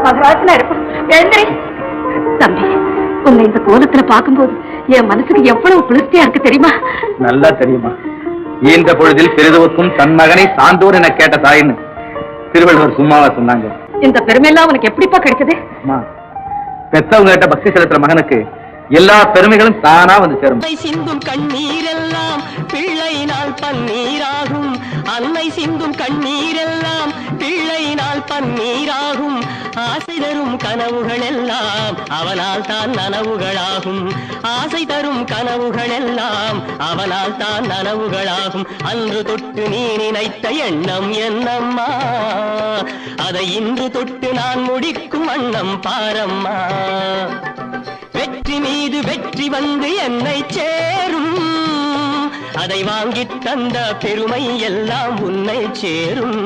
மகராசனா இருக்கும். எழுந்திரி தம்பி. உன்னை இந்த கோலத்துல பார்க்கும்போது என் மனசுக்கு எவ்வளவு குளிர்ச்சியா இருக்கு தெரியுமா? நல்லா தெரியுமா. ஈன்ற பொழுதில் பெரிதுவுக்கும் தன் மகனை சான்றோர் என கேட்ட தாயின்னு திருவள்ளுவர் சும்மாவா சொன்னாங்க. இந்த பெருமையெல்லாம் உனக்கு எப்படிப்பா கிடைச்சது? பெத்தவங்க கிட்ட பக்தி செலுத்துற மகனுக்கு எல்லா பெருமைகளும் தானா வந்து சேரும். சிந்தும் கண்ணீரெல்லாம் பிள்ளையினால் பன்னீராகும். அன்னை சிந்தும் கண்ணீரெல்லாம் பிள்ளையினால் பன்னீராகும். ஆசை தரும் கனவுகள் எல்லாம் அவனால் தான் நனவுகளாகும். ஆசை தரும் கனவுகள் எல்லாம் அவனால் தான் நனவுகளாகும். அன்று தொட்டு நீ நினைத்த எண்ணம் என்னம்மா, அதை இன்று தொட்டு நான் முடிக்கும் வண்ணம் பாரம்மா. வெற்றி மீது வெற்றி வந்து என்னை சேரும். அதை வாங்கி தந்த பெருமை எல்லாம் உன்னை சேரும்.